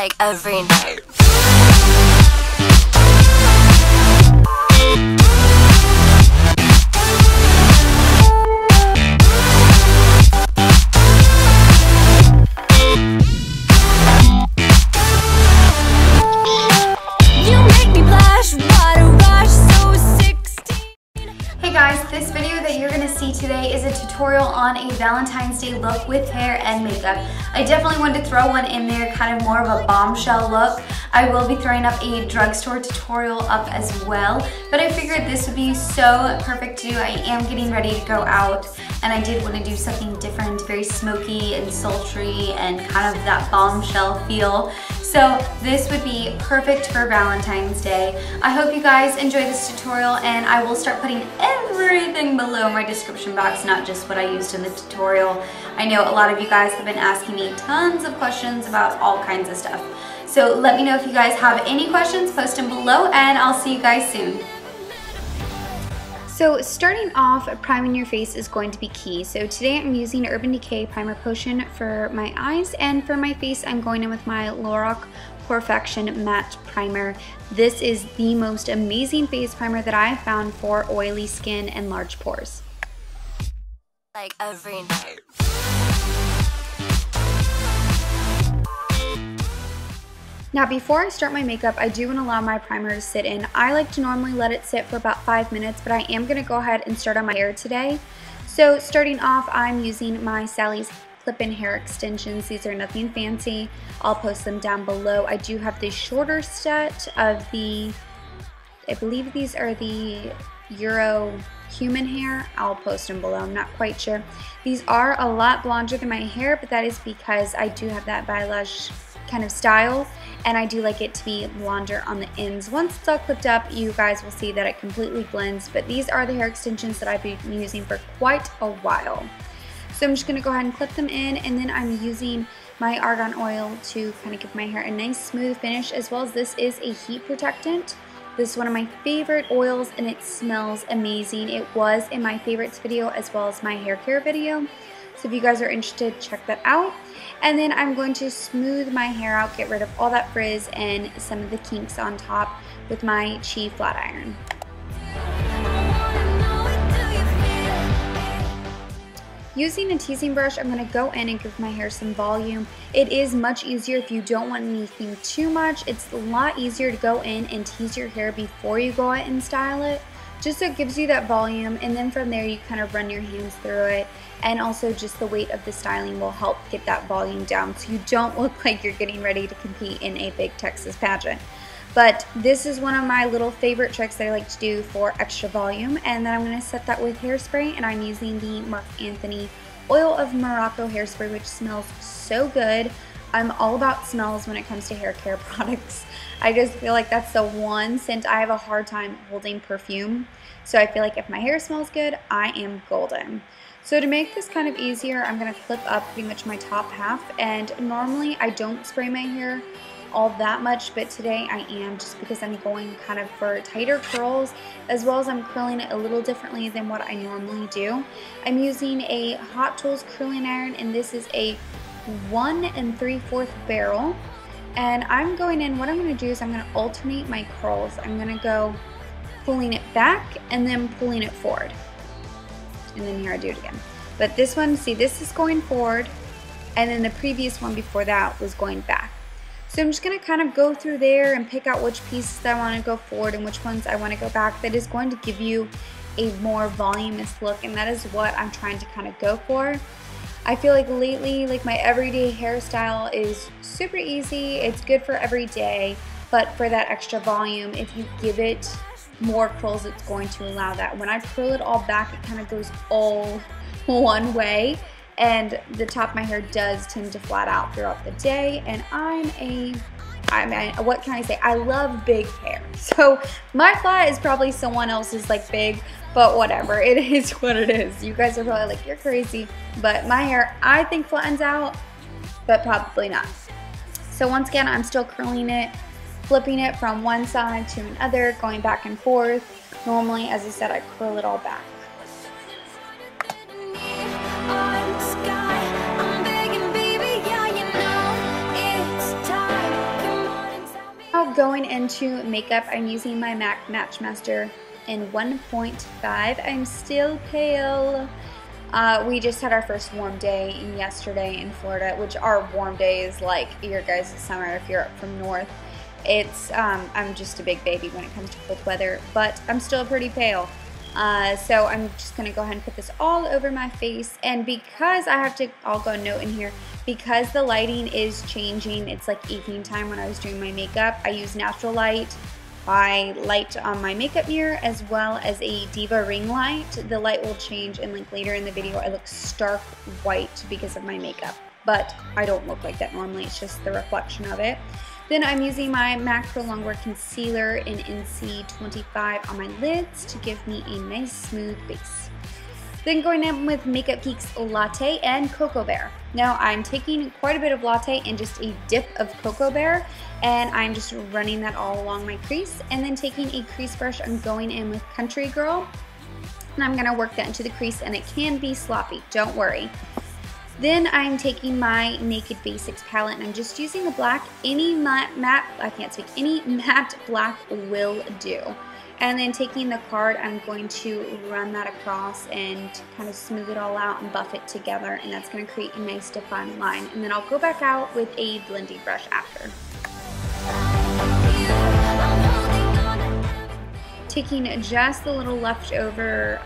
like every night. This video that you're gonna see today is a tutorial on a Valentine's Day look with hair and makeup. I definitely wanted to throw one in there, kind of more of a bombshell look. I will be throwing up a drugstore tutorial up as well, but I figured this would be so perfect to do. I am getting ready to go out, and I did want to do something different, very smoky and sultry and kind of that bombshell feel. So this would be perfect for Valentine's Day. I hope you guys enjoy this tutorial, and I will start putting everything below my description box, not just what I used in the tutorial. I know a lot of you guys have been asking me tons of questions about all kinds of stuff. So let me know if you guys have any questions, post them below, and I'll see you guys soon. So starting off, priming your face is going to be key. So today I'm using Urban Decay Primer Potion for my eyes, and for my face I'm going in with my Lorac Perfection Matte Primer. This is the most amazing face primer that I've found for oily skin and large pores. Like every night. Now before I start my makeup, I do want to allow my primer to sit in. I like to normally let it sit for about 5 minutes, but I am going to go ahead and start on my hair today. So starting off, I'm using my Sally's clip-in hair extensions. These are nothing fancy. I'll post them down below. I do have the shorter set of the, I believe these are the Euro human hair. I'll post them below. I'm not quite sure. These are a lot blonder than my hair, but that is because I do have that balayage kind of style, and I do like it to be blonder on the ends. Once it's all clipped up, you guys will see that it completely blends, but these are the hair extensions that I've been using for quite a while. So I'm just going to go ahead and clip them in, and then I'm using my Argan oil to kind of give my hair a nice smooth finish, as well as this is a heat protectant. This is one of my favorite oils, and it smells amazing. It was in my favorites video as well as my hair care video. So if you guys are interested, check that out. And then I'm going to smooth my hair out, get rid of all that frizz and some of the kinks on top with my Chi flat iron. Using a teasing brush, I'm going to go in and give my hair some volume. It is much easier if you don't want anything too much. It's a lot easier to go in and tease your hair before you go out and style it, just so it gives you that volume, and then from there you kind of run your hands through it, and also just the weight of the styling will help get that volume down so you don't look like you're getting ready to compete in a big Texas pageant. But this is one of my little favorite tricks that I like to do for extra volume, and then I'm going to set that with hairspray, and I'm using the Marc Anthony Oil of Morocco hairspray, which smells so good. I'm all about smells when it comes to hair care products. I just feel like that's the one scent I have a hard time holding perfume. So I feel like if my hair smells good, I am golden. So to make this kind of easier, I'm going to clip up pretty much my top half, and normally I don't spray my hair all that much, but today I am, just because I'm going kind of for tighter curls, as well as I'm curling it a little differently than what I normally do. I'm using a Hot Tools curling iron, and this is a 1 3/4 barrel, and I'm going in, what I'm going to do is I'm going to alternate my curls. I'm going to go pulling it back and then pulling it forward, and then here I do it again. But this one, see, this is going forward, and then the previous one before that was going back. So I'm just going to kind of go through there and pick out which pieces I want to go forward and which ones I want to go back. That is going to give you a more voluminous look, and that is what I'm trying to kind of go for. I feel like lately, like, my everyday hairstyle is super easy. It's good for every day, but for that extra volume, if you give it more curls, it's going to allow that. When I curl it all back, it kind of goes all one way, and the top of my hair does tend to flat out throughout the day, and what can I say? I love big hair. So my flat is probably someone else's like big, but whatever, it is what it is. You guys are probably like, you're crazy, but my hair, I think, flattens out, but probably not. So once again, I'm still curling it, flipping it from one side to another, going back and forth. Normally, as I said, I curl it all back. going into makeup, I'm using my MAC Match Master-1.5. I'm still pale. We just had our first warm day yesterday in Florida, which our warm day is like your guys' summer if you're up from north. It's, I'm just a big baby when it comes to cold weather, but I'm still pretty pale. So I'm just going to go ahead and put this all over my face, and because I'll go note in here, because the lighting is changing, it's like evening time when I was doing my makeup, I use natural light. I light on my makeup mirror as well as a Diva ring light. The light will change, and like later in the video I look stark white because of my makeup, but I don't look like that normally, it's just the reflection of it. Then I'm using my MAC Prolong Concealer in NC 25 on my lids to give me a nice smooth base. Then going in with Makeup Geek's Latte and Cocoa Bear. Now I'm taking quite a bit of Latte and just a dip of Cocoa Bear, and I'm just running that all along my crease, and then taking a crease brush, I'm going in with Country Girl, and I'm going to work that into the crease, and it can be sloppy, don't worry. Then I'm taking my Naked Basics palette, and I'm just using the black. Any matte black will do. And then taking the card, I'm going to run that across and kind of smooth it all out and buff it together, and that's going to create a nice defined line. And then I'll go back out with a blending brush after. Taking just the little leftover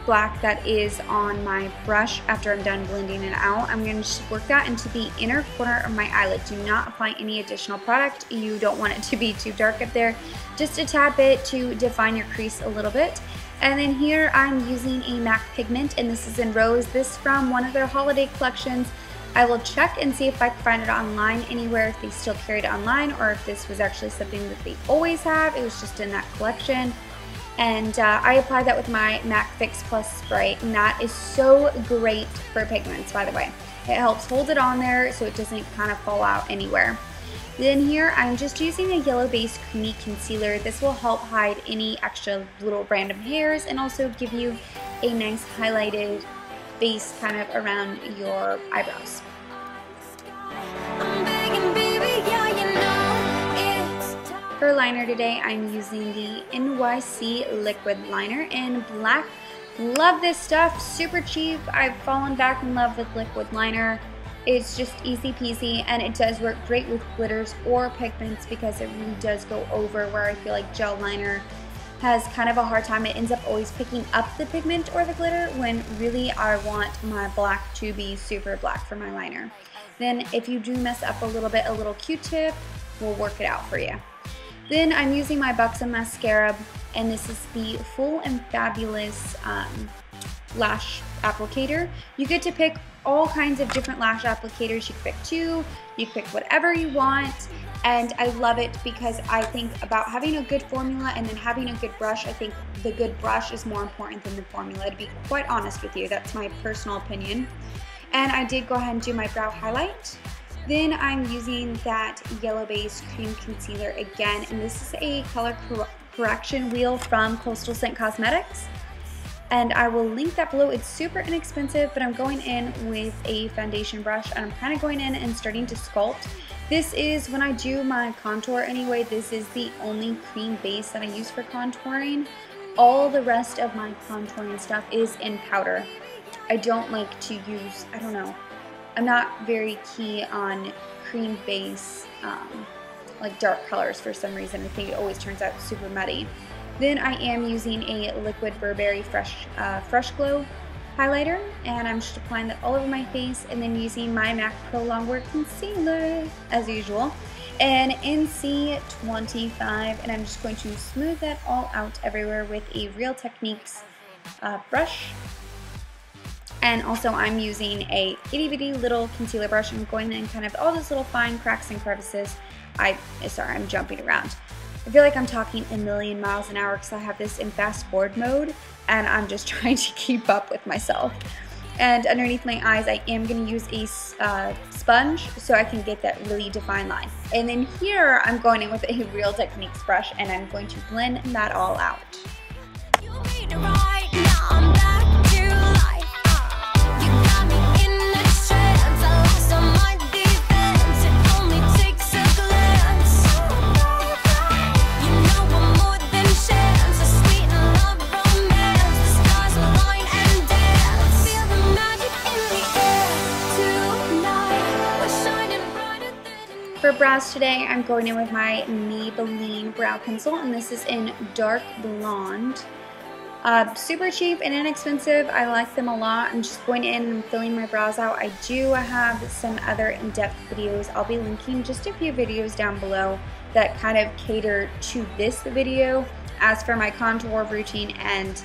black that is on my brush after I'm done blending it out, I'm going to just work that into the inner corner of my eyelid. Do not apply any additional product. You don't want it to be too dark up there. Just a tad bit to define your crease a little bit. And then here I'm using a MAC Pigment, and this is in Rose. This is from one of their holiday collections. I will check and see if I can find it online anywhere, if they still carry it online, or if this was actually something that they always have. It was just in that collection. And I applied that with my MAC Fix Plus spray, and that is so great for pigments, by the way. It helps hold it on there so it doesn't kind of fall out anywhere. Then here I'm just using a yellow base creamy concealer. This will help hide any extra little random hairs and also give you a nice highlighted base kind of around your eyebrows. For liner today, I'm using the NYC Liquid Liner in black. Love this stuff, super cheap. I've fallen back in love with liquid liner. It's just easy peasy, and it does work great with glitters or pigments because it really does go over where I feel like gel liner has kind of a hard time. It ends up always picking up the pigment or the glitter when really I want my black to be super black for my liner. Then if you do mess up a little bit, a little Q-tip will work it out for you. Then I'm using my Buxom mascara, and this is the Full and Fabulous lash applicator. You get to pick all kinds of different lash applicators. You can pick two, you can pick whatever you want, and I love it because I think about having a good formula and then having a good brush. I think the good brush is more important than the formula, to be quite honest with you. That's my personal opinion. And I did go ahead and do my brow highlight. Then I'm using that yellow base cream concealer again, and this is a color correction wheel from Coastal Scent Cosmetics, and I will link that below. It's super inexpensive, but I'm going in with a foundation brush, and I'm kind of going in and starting to sculpt. This is, when I do my contour anyway, this is the only cream base that I use for contouring. All the rest of my contouring stuff is in powder. I don't like to use, I don't know, I'm not very key on cream base, like dark colors for some reason. I think it always turns out super muddy. Then I am using a Liquid Burberry Fresh Glow highlighter, and I'm just applying that all over my face, and then using my MAC Prolong Concealer, as usual, and NC 25, and I'm just going to smooth that all out everywhere with a Real Techniques brush. And also I'm using a itty bitty little concealer brush. I'm going in kind of all those little fine cracks and crevices. Sorry, I'm jumping around. I feel like I'm talking a million miles an hour because I have this in fast forward mode, and I'm just trying to keep up with myself. And underneath my eyes, I am going to use a sponge so I can get that really defined line. And then here, I'm going in with a Real Techniques brush, and I'm going to blend that all out. For brows today, I'm going in with my Maybelline brow pencil, and this is in Dark Blonde. Super cheap and inexpensive. I like them a lot. I'm just going in and filling my brows out. I do have some other in-depth videos. I'll be linking just a few videos down below that kind of cater to this video. As for my contour routine and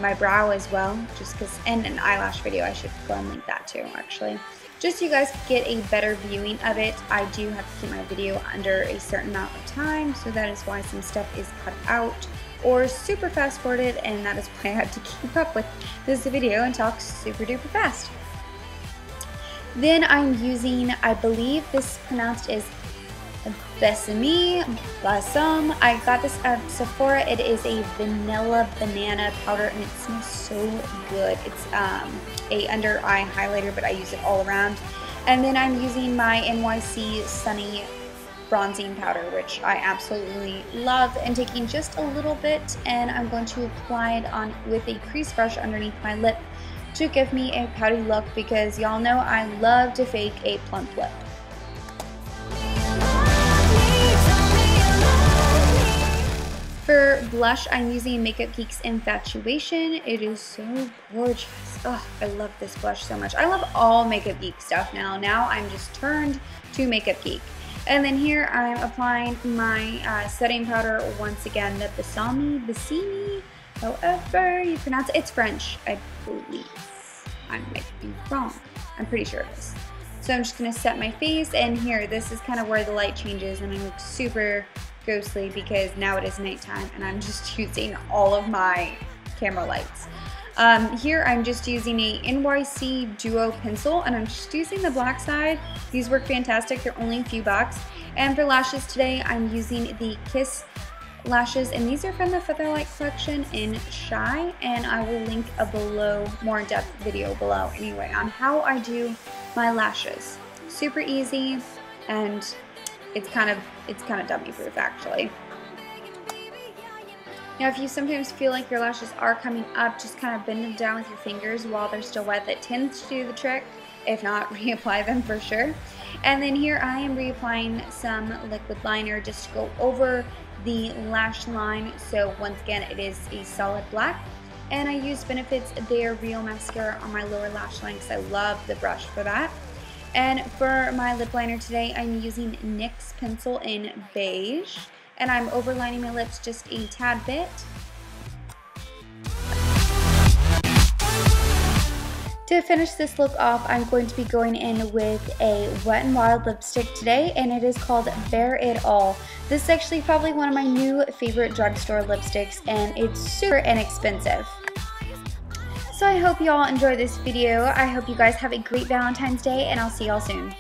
my brow as well, just because, and an eyelash video, I should go and link that too, actually. Just so you guys get a better viewing of it, I do have to keep my video under a certain amount of time, so that is why some stuff is cut out or super fast forwarded, and that is why I have to keep up with this video and talk super duper fast. Then I'm using, I believe this pronounced is Besame, Buxom. I got this at Sephora. It is a vanilla banana powder and it smells so good. It's a under eye highlighter, but I use it all around. And then I'm using my NYC Sunny bronzing powder, which I absolutely love, and taking just a little bit, and I'm going to apply it on with a crease brush underneath my lip to give me a pouty look, because y'all know I love to fake a plump lip. For blush, I'm using Makeup Geek's Infatuation. It is so gorgeous. Oh, I love this blush so much. I love all Makeup Geek stuff now. Now I'm just turned to Makeup Geek. And then here I'm applying my setting powder once again, the Besame, however you pronounce it. It's French, I believe. I might be wrong. I'm pretty sure it is. So I'm just going to set my face, and here, this is kind of where the light changes, and I look super ghostly because now it is nighttime and I'm just using all of my camera lights. Here I'm just using a NYC Duo pencil, and I'm just using the black side. These work fantastic. They're only a few bucks. And for lashes today, I'm using the Kiss lashes, and these are from the Featherlight collection in Shy, and I will link a more in-depth video below anyway on how I do my lashes. Super easy, and it's kind of dummy proof actually. Now, if you sometimes feel like your lashes are coming up, just kind of bend them down with your fingers while they're still wet. That tends to do the trick. If not, reapply them for sure. And then here I am reapplying some liquid liner just to go over the lash line. So once again, it is a solid black. And I used Benefit's Their Real Mascara on my lower lash line because I love the brush for that. And for my lip liner today, I'm using NYX pencil in beige. And I'm overlining my lips just a tad bit. To finish this look off, I'm going to be going in with a Wet n Wild lipstick today, and it is called Bare It All. This is actually probably one of my new favorite drugstore lipsticks, and it's super inexpensive. So I hope you all enjoyed this video. I hope you guys have a great Valentine's Day, and I'll see y'all soon.